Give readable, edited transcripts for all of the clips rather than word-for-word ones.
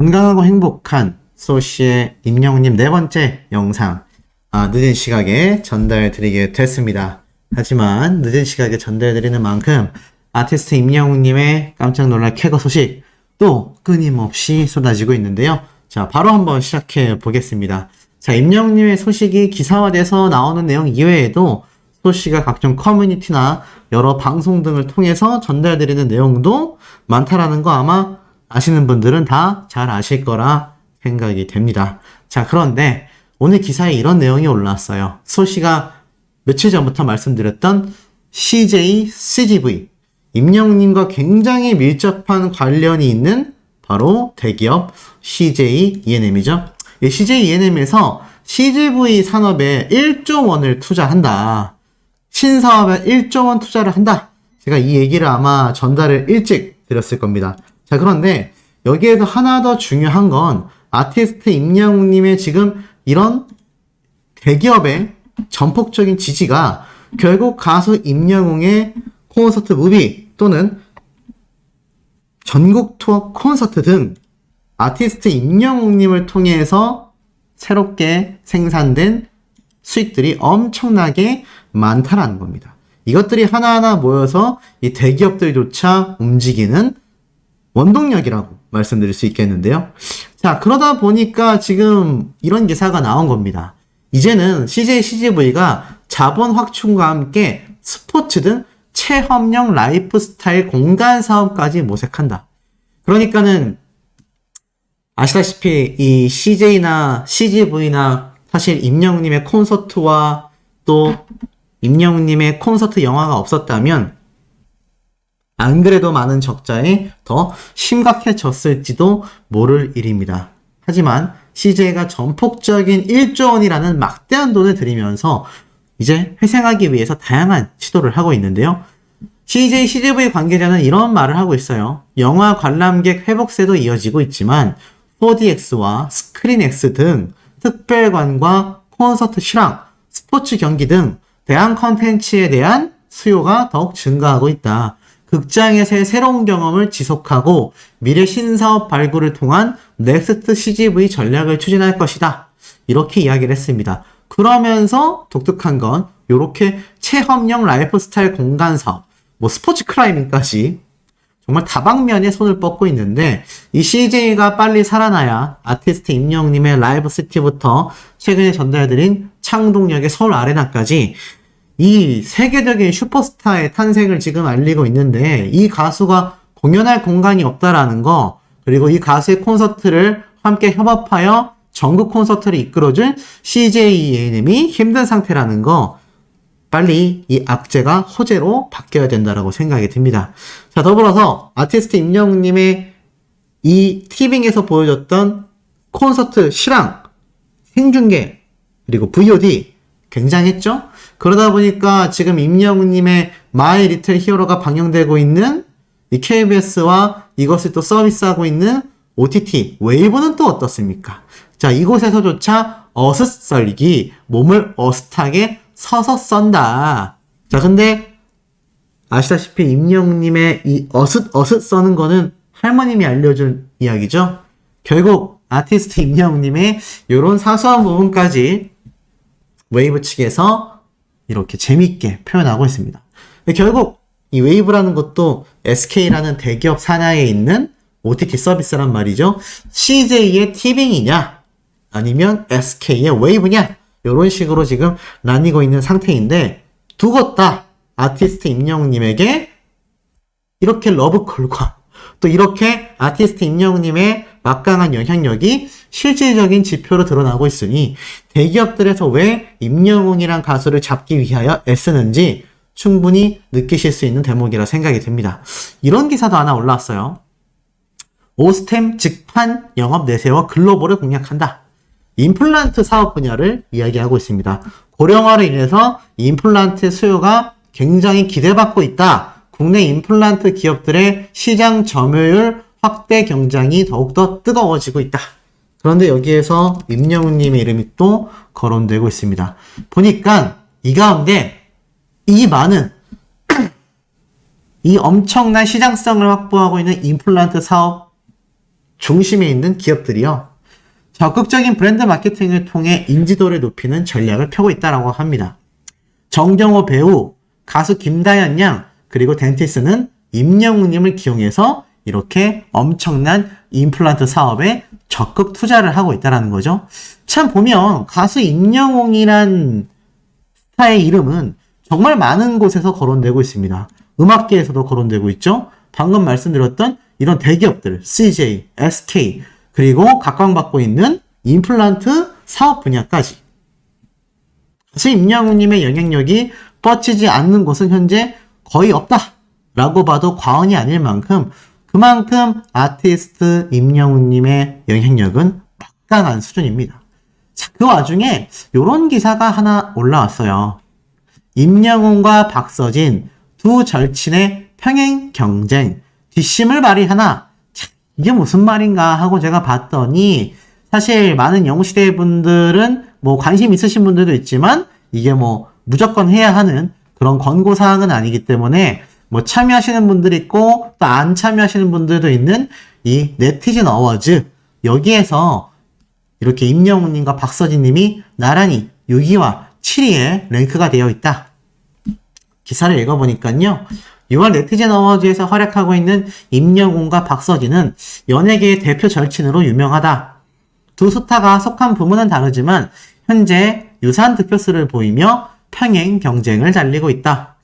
건강하고 행복한 소시의 임영웅님 네 번째 영상 늦은 시각에 전달드리게 됐습니다. 하지만 늦은 시각에 전달드리는 만큼 아티스트 임영웅님의 깜짝 놀랄 쾌거 소식 또 끊임없이 쏟아지고 있는데요. 자, 바로 한번 시작해 보겠습니다. 자, 임영웅님의 소식이 기사화돼서 나오는 내용 이외에도 소시가 각종 커뮤니티나 여러 방송 등을 통해서 전달드리는 내용도 많다라는 거 아마 아시는 분들은 다 잘 아실 거라 생각이 됩니다. 자, 그런데 오늘 기사에 이런 내용이 올라왔어요. 소시가 며칠 전부터 말씀드렸던 CJ, CGV, 임영웅님과 굉장히 밀접한 관련이 있는 바로 대기업 CJ ENM이죠. 이 CJ ENM에서 CGV 산업에 1조 원을 투자한다. 신사업에 1조 원 투자를 한다. 제가 이 얘기를 아마 전달을 일찍 드렸을 겁니다. 자, 그런데 여기에서 하나 더 중요한 건 아티스트 임영웅님의 지금 이런 대기업의 전폭적인 지지가 결국 가수 임영웅의 콘서트 무비 또는 전국 투어 콘서트 등 아티스트 임영웅님을 통해서 새롭게 생산된 수익들이 엄청나게 많다라는 겁니다. 이것들이 하나하나 모여서 이 대기업들조차 움직이는 원동력이라고 말씀드릴 수 있겠는데요. 자, 그러다 보니까 지금 이런 기사가 나온 겁니다. 이제는 CJ, CGV가 자본 확충과 함께 스포츠 등 체험형 라이프스타일 공간 사업까지 모색한다. 그러니까는 아시다시피 이 CJ나 CGV나 사실 임영웅님의 콘서트와 또 임영웅님의 콘서트 영화가 없었다면 안 그래도 많은 적자에 더 심각해졌을지도 모를 일입니다. 하지만 CJ가 전폭적인 1조 원이라는 막대한 돈을 들이면서 이제 회생하기 위해서 다양한 시도를 하고 있는데요. CJ, CGV 관계자는 이런 말을 하고 있어요. 영화 관람객 회복세도 이어지고 있지만 4DX와 스크린X 등 특별관과 콘서트 실황, 스포츠 경기 등 대한 컨텐츠에 대한 수요가 더욱 증가하고 있다. 극장에서의 새로운 경험을 지속하고 미래 신사업 발굴을 통한 넥스트 CGV 전략을 추진할 것이다. 이렇게 이야기를 했습니다. 그러면서 독특한 건 이렇게 체험형 라이프스타일 공간 사업, 스포츠 클라이밍까지 정말 다방면에 손을 뻗고 있는데 이 CJ가 빨리 살아나야 아티스트 임영웅님의 라이브 시티부터 최근에 전달드린 창동역의 서울 아레나까지 이 세계적인 슈퍼스타의 탄생을 지금 알리고 있는데 이 가수가 공연할 공간이 없다라는 거, 그리고 이 가수의 콘서트를 함께 협업하여 전국 콘서트를 이끌어준 CJ ENM이 힘든 상태라는 거, 빨리 이 악재가 호재로 바뀌어야 된다라고 생각이 듭니다. 자, 더불어서 아티스트 임영웅님의 이 티빙에서 보여줬던 콘서트 실황, 생중계, 그리고 VOD 굉장했죠? 그러다 보니까 지금 임영웅님의 마이 리틀 히어로가 방영되고 있는 이 KBS와 이것을 또 서비스하고 있는 OTT 웨이브는 또 어떻습니까? 자, 이곳에서조차 어슷썰기, 몸을 어슷하게 서서 썬다. 자, 근데 아시다시피 임영웅님의 이 어슷 써는 거는 할머님이 알려준 이야기죠. 결국 아티스트 임영웅님의 이런 사소한 부분까지 웨이브 측에서 이렇게 재밌게 표현하고 있습니다. 결국 이 웨이브라는 것도 SK라는 대기업 산하에 있는 OTT 서비스란 말이죠. CJ의 티빙이냐 아니면 SK의 웨이브냐, 이런 식으로 지금 나뉘고 있는 상태인데 두고 다 아티스트 임영웅님에게 이렇게 러브콜과 또 이렇게 아티스트 임영웅님의 막강한 영향력이 실질적인 지표로 드러나고 있으니 대기업들에서 왜 임영웅이란 가수를 잡기 위하여 애쓰는지 충분히 느끼실 수 있는 대목이라 생각이 듭니다. 이런 기사도 하나 올라왔어요. 오스템 직판 영업 내세워 글로벌을 공략한다. 임플란트 사업 분야를 이야기하고 있습니다. 고령화로 인해서 임플란트 수요가 굉장히 기대받고 있다. 국내 임플란트 기업들의 시장 점유율 확대 경쟁이 더욱더 뜨거워지고 있다. 그런데 여기에서 임영웅님의 이름이 또 거론되고 있습니다. 보니까 이 가운데 이 많은 이 엄청난 시장성을 확보하고 있는 임플란트 사업 중심에 있는 기업들이요. 적극적인 브랜드 마케팅을 통해 인지도를 높이는 전략을 펴고 있다고 합니다. 정경호 배우, 가수 김다현 양, 그리고 덴티스는 임영웅님을 기용해서 이렇게 엄청난 임플란트 사업에 적극 투자를 하고 있다는 거죠. 참 보면 가수 임영웅이란 스타의 이름은 정말 많은 곳에서 거론되고 있습니다. 음악계에서도 거론되고 있죠. 방금 말씀드렸던 이런 대기업들, CJ, SK, 그리고 각광받고 있는 임플란트 사업 분야까지. 가수 임영웅님의 영향력이 뻗치지 않는 곳은 현재 거의 없다라고 봐도 과언이 아닐 만큼 그만큼 아티스트 임영웅님의 영향력은 막강한 수준입니다. 자, 그 와중에 이런 기사가 하나 올라왔어요. 임영웅과 박서진 두 절친의 평행 경쟁, 뒷심을 발휘하나? 참, 이게 무슨 말인가 하고 제가 봤더니 사실 많은 영웅시대 분들은 뭐 관심 있으신 분들도 있지만 이게 뭐 무조건 해야 하는 그런 권고사항은 아니기 때문에 뭐 참여하시는 분들이 있고 또 안 참여하시는 분들도 있는 이 네티즌 어워즈, 여기에서 이렇게 임영웅님과 박서진님이 나란히 6위와 7위에 랭크가 되어 있다. 기사를 읽어보니까요. 6월 네티즌 어워즈에서 활약하고 있는 임영웅과 박서진은 연예계의 대표 절친으로 유명하다. 두 스타가 속한 부문은 다르지만 현재 유사한 득표수를 보이며 평행 경쟁을 달리고 있다.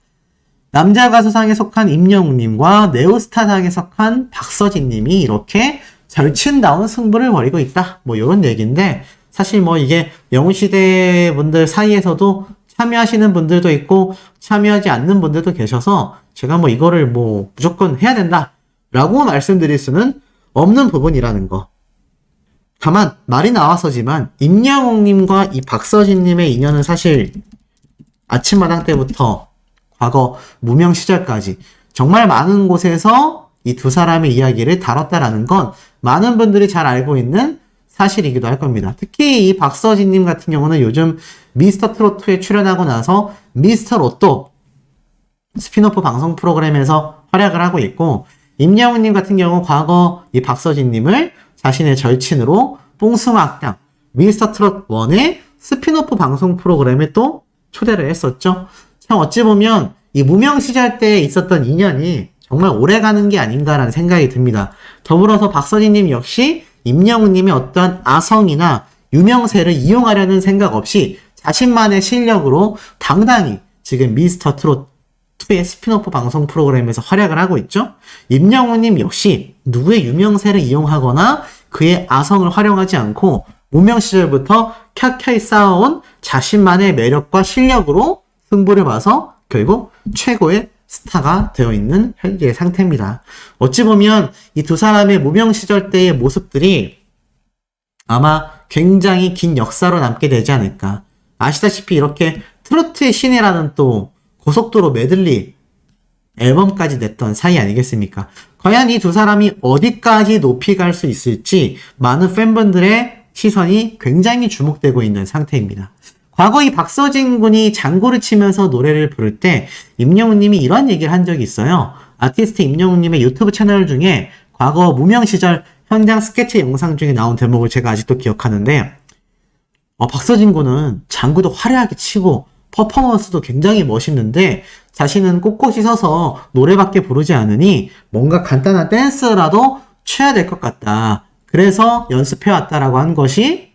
남자 가수상에 속한 임영웅님과 네오스타상에 속한 박서진님이 이렇게 절친다운 승부를 벌이고 있다. 뭐 이런 얘기인데 사실 뭐 이게 영웅시대 분들 사이에서도 참여하시는 분들도 있고 참여하지 않는 분들도 계셔서 제가 뭐 이거를 뭐 무조건 해야 된다 라고 말씀드릴 수는 없는 부분이라는 거. 다만 말이 나와서지만 임영웅님과 이 박서진님의 인연은 사실 아침마당 때부터 과거 무명 시절까지 정말 많은 곳에서 이 두 사람의 이야기를 다뤘다라는 건 많은 분들이 잘 알고 있는 사실이기도 할 겁니다. 특히 이 박서진님 같은 경우는 요즘 미스터 트로트에 출연하고 나서 미스터 로또 스피노프 방송 프로그램에서 활약을 하고 있고, 임영웅님 같은 경우 과거 이 박서진님을 자신의 절친으로 뽕숭아학당 미스터 트롯 1의 스피노프 방송 프로그램에 또 초대를 했었죠. 참 어찌 보면 이 무명 시절 때 있었던 인연이 정말 오래가는 게 아닌가라는 생각이 듭니다. 더불어서 박서진님 역시 임영웅님의 어떠한 아성이나 유명세를 이용하려는 생각 없이 자신만의 실력으로 당당히 지금 미스터 트롯 2의 스피노프 방송 프로그램에서 활약을 하고 있죠. 임영웅님 역시 누구의 유명세를 이용하거나 그의 아성을 활용하지 않고 무명 시절부터 켜켜이 쌓아온 자신만의 매력과 실력으로 승부를 봐서 결국 최고의 스타가 되어 있는 현재의 상태입니다. 어찌 보면 이 두 사람의 무명 시절 때의 모습들이 아마 굉장히 긴 역사로 남게 되지 않을까. 아시다시피 이렇게 트로트의 신이라는 또 고속도로 메들리 앨범까지 냈던 사이 아니겠습니까? 과연 이 두 사람이 어디까지 높이 갈 수 있을지 많은 팬분들의 시선이 굉장히 주목되고 있는 상태입니다. 과거 이 박서진 군이 장구를 치면서 노래를 부를 때 임영웅님이 이런 얘기를 한 적이 있어요. 아티스트 임영웅님의 유튜브 채널 중에 과거 무명 시절 현장 스케치 영상 중에 나온 대목을 제가 아직도 기억하는데, 박서진 군은 장구도 화려하게 치고 퍼포먼스도 굉장히 멋있는데 자신은 꼿꼿이 서서 노래밖에 부르지 않으니 뭔가 간단한 댄스라도 춰야 될 것 같다. 그래서 연습해왔다라고 한 것이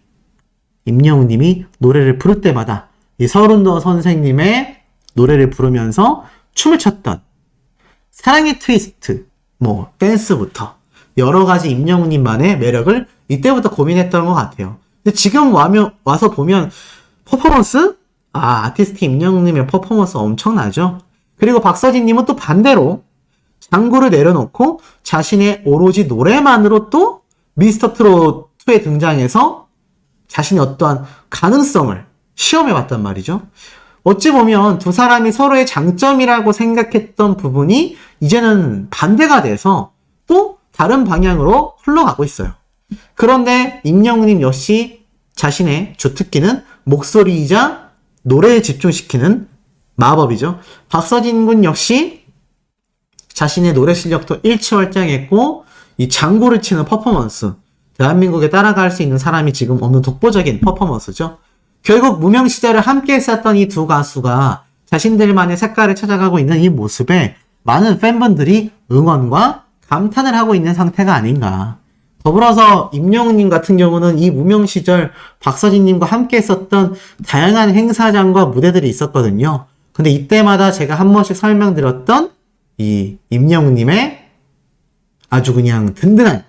임영웅님이 노래를 부를 때마다 이 서른도 선생님의 노래를 부르면서 춤을 췄던 사랑의 트위스트, 뭐 댄스부터 여러 가지 임영웅님만의 매력을 이때부터 고민했던 것 같아요. 근데 지금 와서 보면 퍼포먼스? 아티스트 임영웅님의 퍼포먼스 엄청나죠? 그리고 박서진님은 또 반대로 장구를 내려놓고 자신의 오로지 노래만으로 또 미스터 트롯 2에 등장해서 자신의 어떠한 가능성을 시험해봤단 말이죠. 어찌 보면 두 사람이 서로의 장점이라고 생각했던 부분이 이제는 반대가 돼서 또 다른 방향으로 흘러가고 있어요. 그런데 임영웅님 역시 자신의 주특기는 목소리이자 노래에 집중시키는 마법이죠. 박서진 군 역시 자신의 노래 실력도 일취월장했고 이 장구를 치는 퍼포먼스. 대한민국에 따라갈 수 있는 사람이 지금 없는 독보적인 퍼포먼스죠. 결국 무명 시절을 함께 했었던 이 두 가수가 자신들만의 색깔을 찾아가고 있는 이 모습에 많은 팬분들이 응원과 감탄을 하고 있는 상태가 아닌가. 더불어서 임영웅님 같은 경우는 이 무명 시절 박서진님과 함께 했었던 다양한 행사장과 무대들이 있었거든요. 근데 이때마다 제가 한 번씩 설명드렸던 이 임영웅님의 아주 그냥 든든한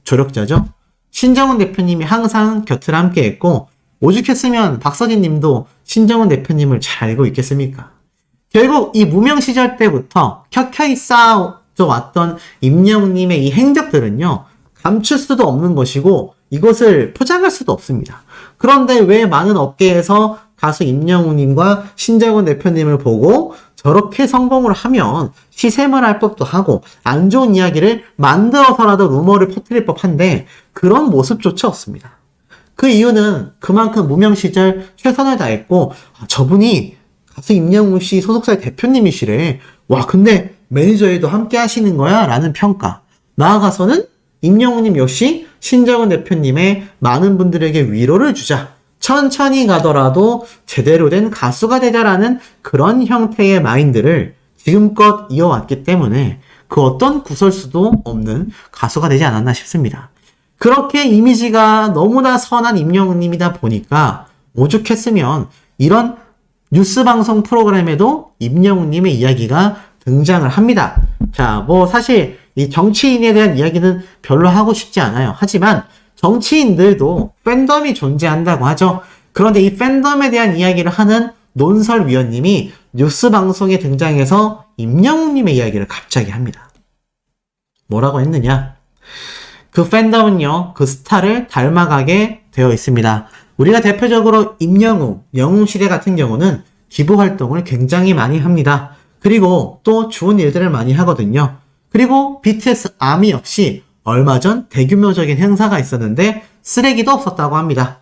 조력자죠. 신정훈 대표님이 항상 곁을 함께 했고, 오죽했으면 박서진 님도 신정훈 대표님을 잘 알고 있겠습니까? 결국 이 무명 시절 때부터 켜켜이 쌓아져 왔던 임영웅 님의 이 행적들은요, 감출 수도 없는 것이고 이것을 포장할 수도 없습니다. 그런데 왜 많은 업계에서 가수 임영웅 님과 신정훈 대표님을 보고 저렇게 성공을 하면 시샘을 할 법도 하고 안 좋은 이야기를 만들어서라도 루머를 퍼뜨릴 법한데 그런 모습조차 없습니다. 그 이유는 그만큼 무명 시절 최선을 다했고, 저분이 가수 임영웅 씨 소속사의 대표님이시래. 와, 근데 매니저에도 함께 하시는 거야? 라는 평가. 나아가서는 임영웅님 역시 신정훈 대표님의 많은 분들에게 위로를 주자. 천천히 가더라도 제대로 된 가수가 되자라는 그런 형태의 마인드를 지금껏 이어왔기 때문에 그 어떤 구설수도 없는 가수가 되지 않았나 싶습니다. 그렇게 이미지가 너무나 선한 임영웅님이다 보니까 오죽했으면 이런 뉴스 방송 프로그램에도 임영웅님의 이야기가 등장을 합니다. 자, 뭐 사실 이 정치인에 대한 이야기는 별로 하고 싶지 않아요. 하지만 정치인들도 팬덤이 존재한다고 하죠. 그런데 이 팬덤에 대한 이야기를 하는 논설위원님이 뉴스 방송에 등장해서 임영웅님의 이야기를 갑자기 합니다. 뭐라고 했느냐? 그 팬덤은요, 그 스타를 닮아가게 되어 있습니다. 우리가 대표적으로 임영웅, 영웅시대 같은 경우는 기부 활동을 굉장히 많이 합니다. 그리고 또 좋은 일들을 많이 하거든요. 그리고 BTS 아미 역시 얼마 전 대규모적인 행사가 있었는데 쓰레기도 없었다고 합니다.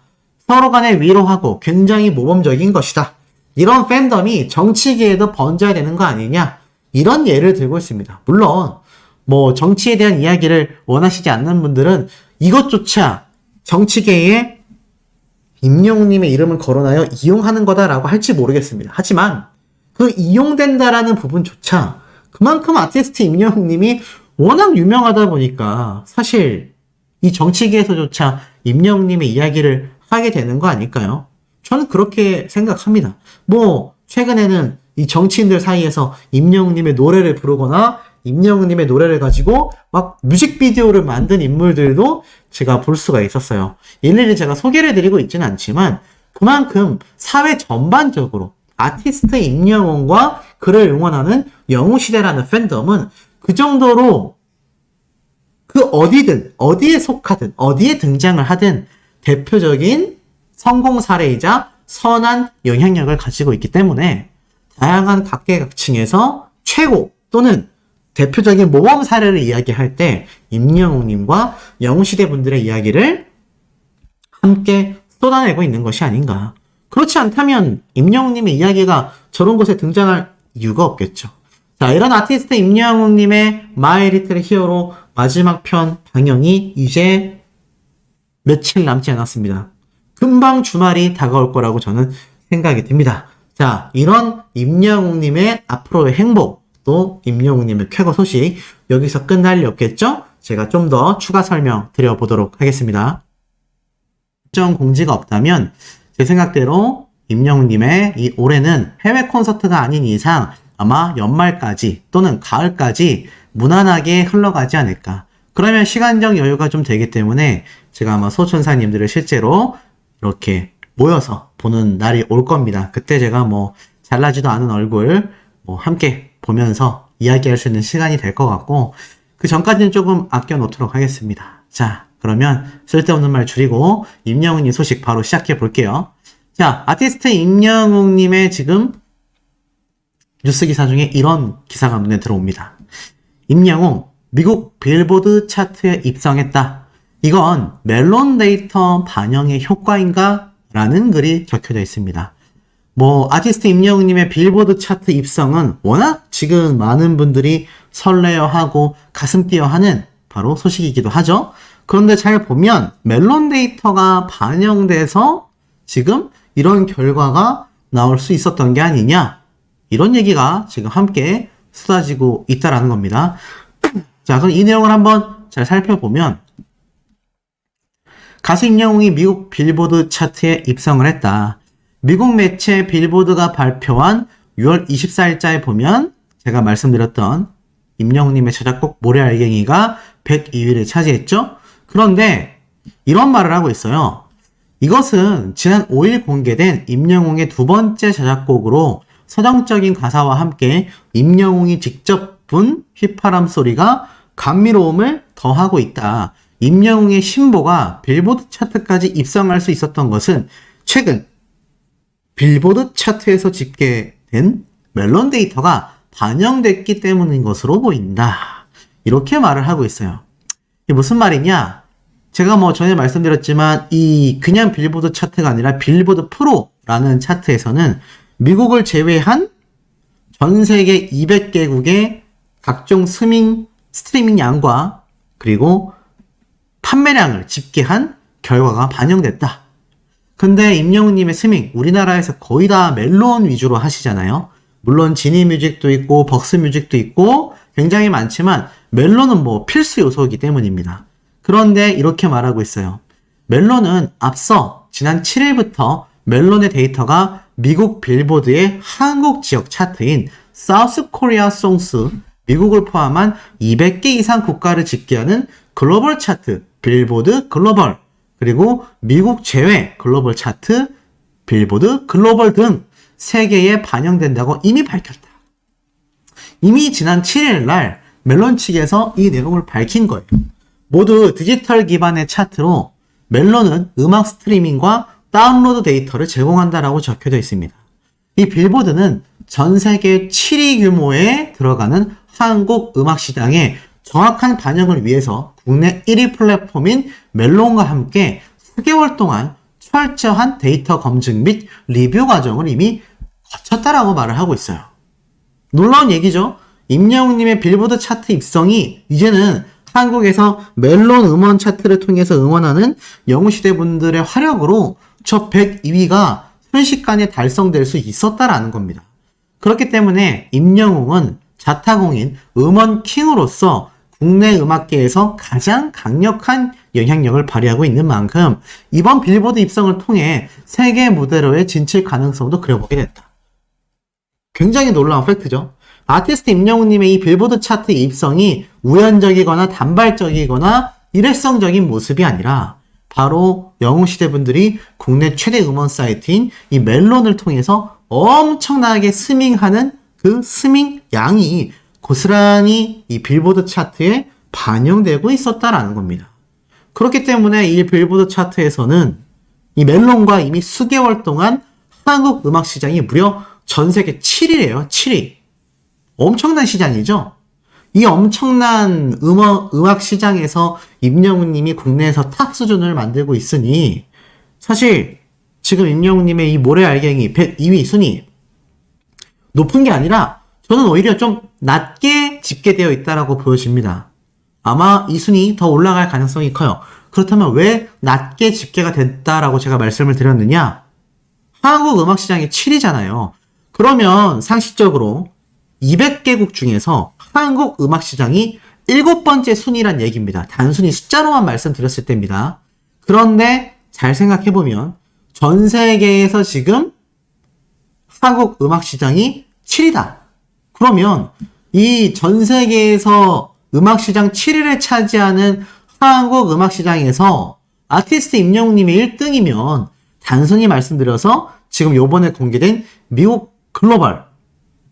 서로 간에 위로하고 굉장히 모범적인 것이다. 이런 팬덤이 정치계에도 번져야 되는 거 아니냐? 이런 예를 들고 있습니다. 물론 뭐 정치에 대한 이야기를 원하시지 않는 분들은 이것조차 정치계에 임영웅님의 이름을 거론하여 이용하는 거다라고 할지 모르겠습니다. 하지만 그 이용된다라는 부분조차 그만큼 아티스트 임영웅님이 워낙 유명하다 보니까 사실 이 정치계에서조차 임영웅님의 이야기를 하게 되는 거 아닐까요? 저는 그렇게 생각합니다. 뭐 최근에는 이 정치인들 사이에서 임영웅님의 노래를 부르거나 임영웅님의 노래를 가지고 막 뮤직비디오를 만든 인물들도 제가 볼 수가 있었어요. 일일이 제가 소개를 드리고 있지는 않지만 그만큼 사회 전반적으로 아티스트 임영웅과 그를 응원하는 영웅시대라는 팬덤은 그 정도로 그 어디든 어디에 속하든 어디에 등장을 하든 대표적인 성공 사례이자 선한 영향력을 가지고 있기 때문에 다양한 각계각층에서 최고 또는 대표적인 모범 사례를 이야기할 때 임영웅님과 영웅시대 분들의 이야기를 함께 쏟아내고 있는 것이 아닌가. 그렇지 않다면 임영웅님의 이야기가 저런 곳에 등장할 이유가 없겠죠. 자, 이런 아티스트 임영웅님의 마이 리틀 히어로 마지막 편 방영이 이제 며칠 남지 않았습니다. 금방 주말이 다가올 거라고 저는 생각이 듭니다. 자, 이런 임영웅님의 앞으로의 행복, 또 임영웅님의 쾌거 소식 여기서 끝날 리 없겠죠? 제가 좀 더 추가 설명 드려보도록 하겠습니다. 일정 공지가 없다면 제 생각대로 임영웅님의 이 올해는 해외 콘서트가 아닌 이상 아마 연말까지 또는 가을까지 무난하게 흘러가지 않을까. 그러면 시간적 여유가 좀 되기 때문에 제가 아마 소천사님들을 실제로 이렇게 모여서 보는 날이 올 겁니다. 그때 제가 뭐 잘나지도 않은 얼굴 뭐 함께 보면서 이야기할 수 있는 시간이 될 것 같고 그 전까지는 조금 아껴 놓도록 하겠습니다. 자, 그러면 쓸데없는 말 줄이고 임영웅님 소식 바로 시작해 볼게요. 자, 아티스트 임영웅님의 지금 뉴스 기사 중에 이런 기사가 눈에 들어옵니다. 임영웅 미국 빌보드 차트에 입성했다. 이건 멜론 데이터 반영의 효과인가? 라는 글이 적혀져 있습니다. 뭐 아티스트 임영웅님의 빌보드 차트 입성은 워낙 지금 많은 분들이 설레어하고 가슴 뛰어하는 바로 소식이기도 하죠. 그런데 잘 보면 멜론 데이터가 반영돼서 지금 이런 결과가 나올 수 있었던 게 아니냐, 이런 얘기가 지금 함께 쏟아지고 있다라는 겁니다. 자, 그럼 이 내용을 한번 잘 살펴보면, 가수 임영웅이 미국 빌보드 차트에 입성을 했다. 미국 매체 빌보드가 발표한 6월 24일자에 보면 제가 말씀드렸던 임영웅님의 저작곡 모래알갱이가 102위를 차지했죠. 그런데 이런 말을 하고 있어요. 이것은 지난 5일 공개된 임영웅의 두 번째 저작곡으로 서정적인 가사와 함께 임영웅이 직접 분 휘파람 소리가 감미로움을 더하고 있다. 임영웅의 신보가 빌보드 차트까지 입성할 수 있었던 것은 최근 빌보드 차트에서 집계된 멜론 데이터가 반영됐기 때문인 것으로 보인다. 이렇게 말을 하고 있어요. 이게 무슨 말이냐? 제가 전에 말씀드렸지만 이 그냥 빌보드 차트가 아니라 빌보드 프로라는 차트에서는 미국을 제외한 전 세계 200개국의 각종 스트리밍 양과 그리고 판매량을 집계한 결과가 반영됐다. 근데 임영웅님의 스밍, 우리나라에서 거의 다 멜론 위주로 하시잖아요. 물론 지니뮤직도 있고 벅스뮤직도 있고 굉장히 많지만 멜론은 필수 요소이기 때문입니다. 그런데 이렇게 말하고 있어요. 멜론은 앞서 지난 7일부터 멜론의 데이터가 미국 빌보드의 한국 지역 차트인 사우스 코리아 송스, 미국을 포함한 200개 이상 국가를 집계하는 글로벌 차트, 빌보드 글로벌, 그리고 미국 제외 글로벌 차트, 빌보드 글로벌 등 3개에 반영된다고 이미 밝혔다. 이미 지난 7일 날 멜론 측에서 이 내용을 밝힌 거예요. 모두 디지털 기반의 차트로 멜론은 음악 스트리밍과 다운로드 데이터를 제공한다라고 적혀져 있습니다. 이 빌보드는 전 세계 7위 규모에 들어가는 한국 음악 시장의 정확한 반영을 위해서 국내 1위 플랫폼인 멜론과 함께 수개월 동안 철저한 데이터 검증 및 리뷰 과정을 이미 거쳤다라고 말을 하고 있어요. 놀라운 얘기죠. 임영웅님의 빌보드 차트 입성이 이제는 한국에서 멜론 음원 차트를 통해서 응원하는 영웅시대 분들의 화력으로 저 102위가 순식간에 달성될 수 있었다라는 겁니다. 그렇기 때문에 임영웅은 자타공인 음원 킹으로서 국내 음악계에서 가장 강력한 영향력을 발휘하고 있는 만큼 이번 빌보드 입성을 통해 세계 무대로의 진출 가능성도 그려보게 됐다. 굉장히 놀라운 팩트죠. 아티스트 임영웅님의 이 빌보드 차트 입성이 우연적이거나 단발적이거나 일회성적인 모습이 아니라 바로 영웅시대 분들이 국내 최대 음원 사이트인 이 멜론을 통해서 엄청나게 스밍하는 그 스밍 양이 고스란히 이 빌보드 차트에 반영되고 있었다라는 겁니다. 그렇기 때문에 이 빌보드 차트에서는 이 멜론과 이미 수개월 동안 한국 음악 시장이 무려 전 세계 7위래요. 7위. 엄청난 시장이죠. 이 엄청난 음악 시장에서 임영웅님이 국내에서 탑 수준을 만들고 있으니 사실 지금 임영웅님의 이 모래알갱이 102위 순위 높은 게 아니라 저는 오히려 좀 낮게 집계되어 있다라고 보여집니다. 아마 이 순위 더 올라갈 가능성이 커요. 그렇다면 왜 낮게 집계가 됐다라고 제가 말씀을 드렸느냐? 한국 음악 시장이 7위잖아요. 그러면 상식적으로 200개국 중에서 한국 음악 시장이 7번째 순위란 얘기입니다. 단순히 숫자로만 말씀드렸을 때입니다. 그런데 잘 생각해보면 전 세계에서 지금 한국 음악 시장이 7위다. 그러면 이 전 세계에서 음악 시장 7위를 차지하는 한국 음악 시장에서 아티스트 임영웅님이 1등이면 단순히 말씀드려서 지금 요번에 공개된 미국 글로벌,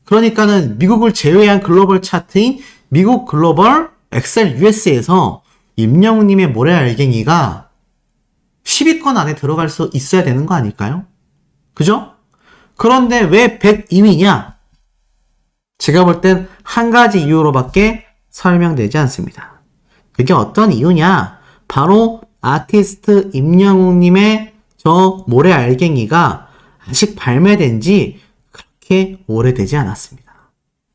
그러니까는 미국을 제외한 글로벌 차트인 미국 글로벌 엑셀 US에서 임영웅님의 모래알갱이가 10위권 안에 들어갈 수 있어야 되는 거 아닐까요? 그죠? 그런데 왜 102위냐? 제가 볼 땐 한 가지 이유로밖에 설명되지 않습니다. 그게 어떤 이유냐? 바로 아티스트 임영웅님의 저 모래알갱이가 아직 발매된 지 그렇게 오래되지 않았습니다.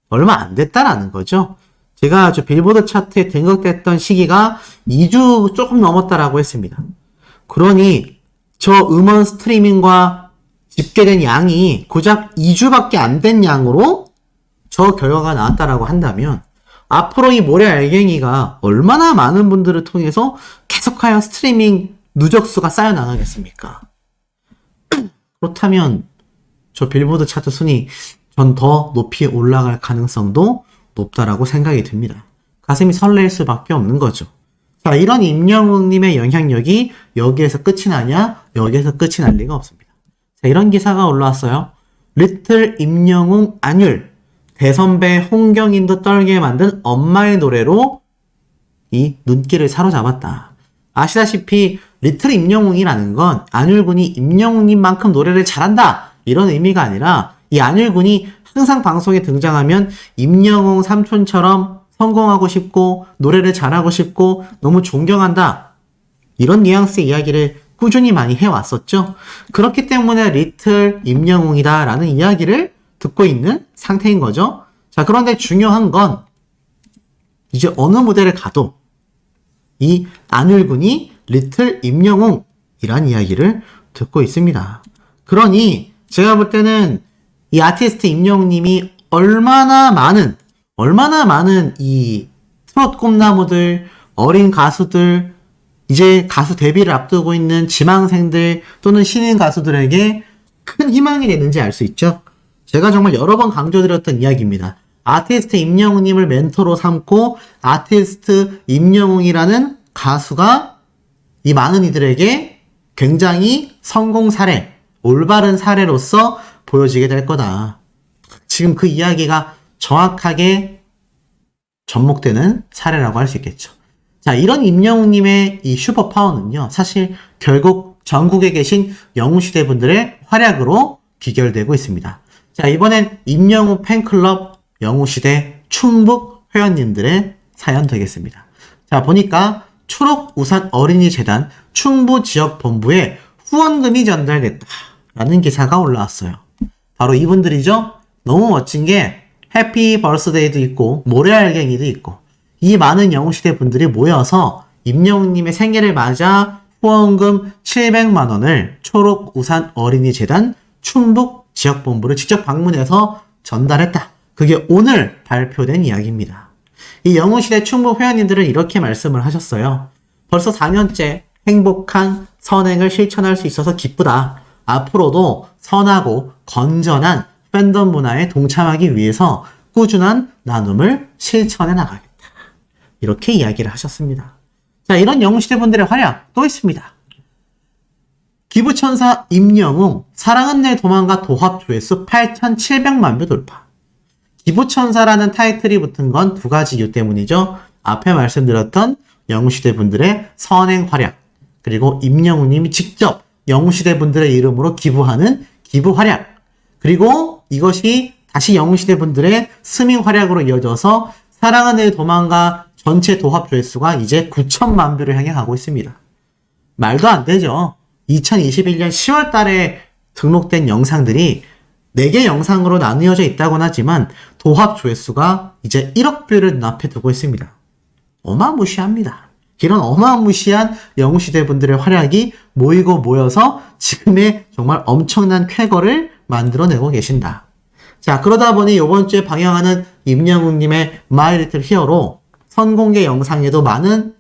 얼마 안 됐다라는 거죠. 제가 빌보드 차트에 등극됐던 시기가 2주 조금 넘었다라고 했습니다. 그러니 저 음원 스트리밍과 집계된 양이 고작 2주밖에 안 된 양으로 저 결과가 나왔다라고 한다면 앞으로 이 모래 알갱이가 얼마나 많은 분들을 통해서 계속하여 스트리밍 누적수가 쌓여나가겠습니까? 그렇다면 저 빌보드 차트 순위 전 더 높이 올라갈 가능성도 높다라고 생각이 듭니다. 가슴이 설렐 수밖에 없는 거죠. 자, 이런 임영웅님의 영향력이 여기에서 끝이 나냐? 여기에서 끝이 날 리가 없습니다. 자, 이런 기사가 올라왔어요. 리틀 임영웅 안율 대선배 홍경인도 떨게 만든 엄마의 노래로 이 눈길을 사로잡았다. 아시다시피 리틀 임영웅이라는 건 안율군이 임영웅님만큼 노래를 잘한다 이런 의미가 아니라 이 안율군이 항상 방송에 등장하면 임영웅 삼촌처럼 성공하고 싶고 노래를 잘하고 싶고 너무 존경한다 이런 뉘앙스의 이야기를 꾸준히 많이 해왔었죠. 그렇기 때문에 리틀 임영웅이다 라는 이야기를 듣고 있는 상태인 거죠. 자, 그런데 중요한 건 이제 어느 무대를 가도 이 안율군이 리틀 임영웅이란 이야기를 듣고 있습니다. 그러니 제가 볼 때는 이 아티스트 임영웅님이 얼마나 많은 이 트롯 꿈나무들, 어린 가수들, 이제 가수 데뷔를 앞두고 있는 지망생들 또는 신인 가수들에게 큰 희망이 되는지 알 수 있죠. 제가 정말 여러 번 강조드렸던 이야기입니다. 아티스트 임영웅님을 멘토로 삼고 아티스트 임영웅이라는 가수가 이 많은 이들에게 굉장히 성공 사례, 올바른 사례로서 보여지게 될 거다. 지금 그 이야기가 정확하게 접목되는 사례라고 할 수 있겠죠. 자, 이런 임영웅님의 이 슈퍼파워는요, 사실 결국 전국에 계신 영웅시대 분들의 활약으로 귀결되고 있습니다. 자, 이번엔 임영웅 팬클럽 영웅시대 충북 회원님들의 사연 되겠습니다. 자, 보니까 초록우산 어린이재단 충북지역본부에 후원금이 전달됐다라는 기사가 올라왔어요. 바로 이분들이죠. 너무 멋진 게 해피 버스데이도 있고 모래알갱이도 있고 이 많은 영웅시대 분들이 모여서 임영웅님의 생일을 맞아 후원금 700만 원을 초록우산 어린이재단 충북지역본부를 직접 방문해서 전달했다. 그게 오늘 발표된 이야기입니다. 이 영웅시대 충북 회원님들은 이렇게 말씀을 하셨어요. 벌써 4년째 행복한 선행을 실천할 수 있어서 기쁘다. 앞으로도 선하고 건전한 팬덤 문화에 동참하기 위해서 꾸준한 나눔을 실천해 나가겠다. 이렇게 이야기를 하셨습니다. 자, 이런 영웅시대 분들의 활약 또 있습니다. 기부천사 임영웅 사랑은 내 도망가 도합 조회수 8,700만 뷰 돌파. 기부천사라는 타이틀이 붙은 건 두 가지 이유 때문이죠. 앞에 말씀드렸던 영웅시대 분들의 선행 활약, 그리고 임영웅님이 직접 영웅시대 분들의 이름으로 기부하는 기부 활약, 그리고 이것이 다시 영웅시대 분들의 스밍 활약으로 이어져서 사랑은 내 도망가 전체 도합 조회수가 이제 9천만 뷰를 향해 가고 있습니다. 말도 안 되죠. 2021년 10월 달에 등록된 영상들이 4개 영상으로 나뉘어져 있다곤 하지만 도합 조회수가 이제 1억 뷰를 눈앞에 두고 있습니다. 어마무시합니다. 이런 어마무시한 영웅시대 분들의 활약이 모이고 모여서 지금의 정말 엄청난 쾌거를 만들어내고 계신다. 자, 그러다 보니 이번 주에 방영하는 임영웅님의 마이 리틀 히어로 선공개 영상에도 많은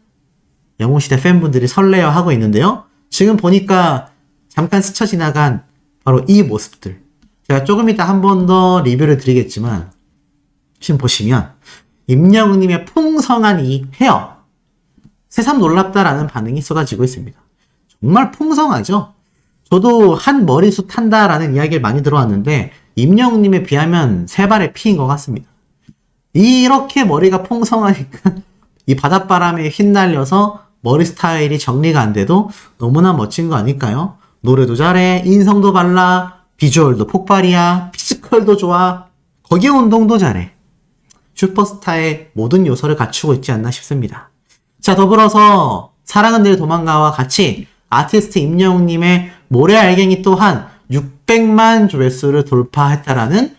영웅시대 팬분들이 설레어하고 있는데요. 지금 보니까 잠깐 스쳐 지나간 바로 이 모습들. 제가 조금 이따 한 번 더 리뷰를 드리겠지만 지금 보시면 임영웅님의 풍성한 이 헤어, 새삼 놀랍다라는 반응이 쏟아지고 있습니다. 정말 풍성하죠? 저도 한 머리숱 한다라는 이야기를 많이 들어왔는데 임영웅님에 비하면 세 발의 피인 것 같습니다. 이렇게 머리가 풍성하니까 이 바닷바람에 휘날려서 머리 스타일이 정리가 안 돼도 너무나 멋진 거 아닐까요? 노래도 잘해, 인성도 발라, 비주얼도 폭발이야, 피지컬도 좋아, 거기에 운동도 잘해. 슈퍼스타의 모든 요소를 갖추고 있지 않나 싶습니다. 자, 더불어서 사랑은 늘 도망가와 같이 아티스트 임영웅님의 모래알갱이 또한 600만 조회수를 돌파했다라는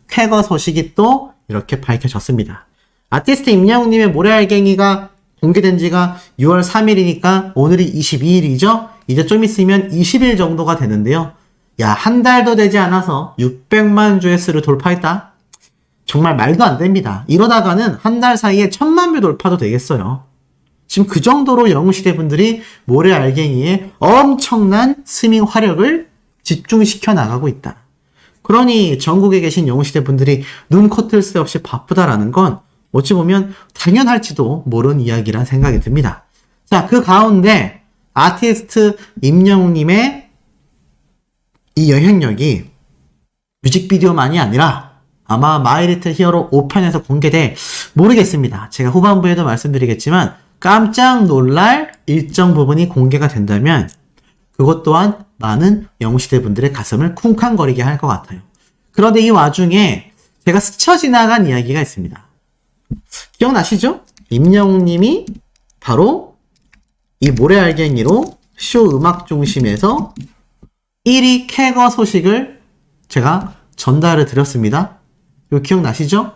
쾌거 소식이 또 이렇게 밝혀졌습니다. 아티스트 임영웅님의 모래알갱이가 공개된 지가 6월 3일이니까 오늘이 22일이죠? 이제 좀 있으면 20일 정도가 되는데요. 야, 한 달도 되지 않아서 600만 조회수를 돌파했다? 정말 말도 안 됩니다. 이러다가는 한 달 사이에 1000만 뷰 돌파도 되겠어요. 지금 그 정도로 영웅시대 분들이 모래알갱이에 엄청난 스밍 화력을 집중시켜 나가고 있다. 그러니 전국에 계신 영웅시대 분들이 눈코뜰 새 없이 바쁘다라는 건 어찌 보면 당연할지도 모르는 이야기란 생각이 듭니다. 자, 그 가운데 아티스트 임영웅님의 이 영향력이 뮤직비디오만이 아니라 아마 마이리틀 히어로 5편에서 공개돼 모르겠습니다. 제가 후반부에도 말씀드리겠지만 깜짝 놀랄 일정 부분이 공개가 된다면 그것 또한 많은 영웅시대 분들의 가슴을 쿵쾅거리게 할 것 같아요. 그런데 이 와중에 제가 스쳐 지나간 이야기가 있습니다. 기억나시죠? 임영웅님이 바로 이 모래알갱이로 쇼 음악 중심에서 1위 캐거 소식을 제가 전달을 드렸습니다. 이거 기억나시죠?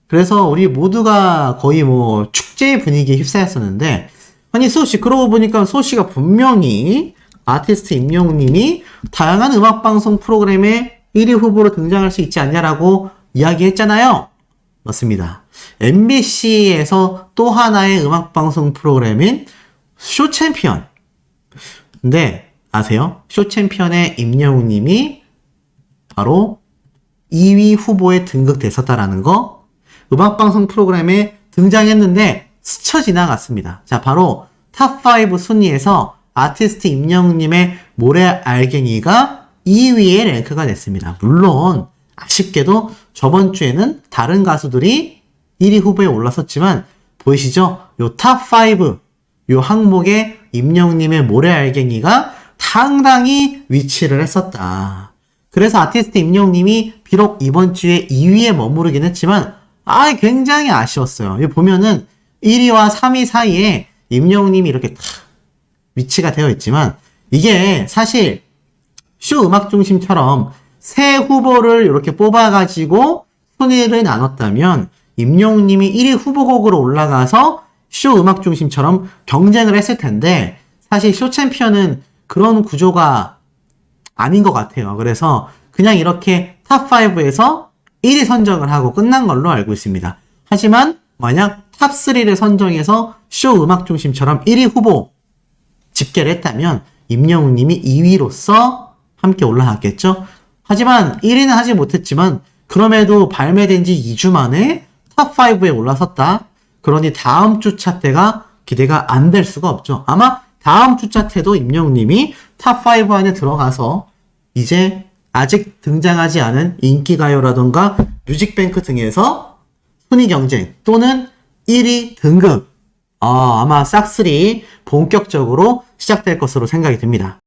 그래서 우리 모두가 거의 뭐 축제 분위기에 휩싸였었는데, 아니 소씨, 그러고 보니까 소씨가 분명히 아티스트 임영웅님이 다양한 음악방송 프로그램에 1위 후보로 등장할 수 있지 않냐라고 이야기했잖아요. 맞습니다. MBC에서 또 하나의 음악방송 프로그램인 쇼챔피언. 근데 아세요? 쇼챔피언의 임영웅님이 바로 2위 후보에 등극됐었다라는 거, 음악방송 프로그램에 등장했는데 스쳐 지나갔습니다. 자, 바로 탑5 순위에서 아티스트 임영웅님의 모래알갱이가 2위에 랭크가 됐습니다. 물론 아쉽게도 저번 주에는 다른 가수들이 1위 후보에 올랐었지만 보이시죠? 요 탑5, 요 항목에 임영웅님의 모래알갱이가 상당히 위치를 했었다. 그래서 아티스트 임영웅님이 비록 이번 주에 2위에 머무르긴 했지만 굉장히 아쉬웠어요. 여기 보면은 1위와 3위 사이에 임영웅님이 이렇게 탁 위치가 되어 있지만 이게 사실 쇼 음악 중심처럼 새 후보를 이렇게 뽑아가지고 순위를 나눴다면 임영웅님이 1위 후보곡으로 올라가서 쇼 음악 중심처럼 경쟁을 했을 텐데 사실 쇼 챔피언은 그런 구조가 아닌 것 같아요. 그래서 그냥 이렇게 탑5에서 1위 선정을 하고 끝난 걸로 알고 있습니다. 하지만 만약 탑3를 선정해서 쇼 음악 중심처럼 1위 후보 집계를 했다면 임영웅님이 2위로서 함께 올라갔겠죠. 하지만 1위는 하지 못했지만 그럼에도 발매된 지 2주 만에 탑5에 올라섰다. 그러니 다음 주 차트가 기대가 안 될 수가 없죠. 아마 다음 주 차트도 임영웅님이 탑5 안에 들어가서 이제 아직 등장하지 않은 인기가요라던가 뮤직뱅크 등에서 순위 경쟁 또는 1위 등급 아마 싹쓸이 본격적으로 시작될 것으로 생각이 듭니다.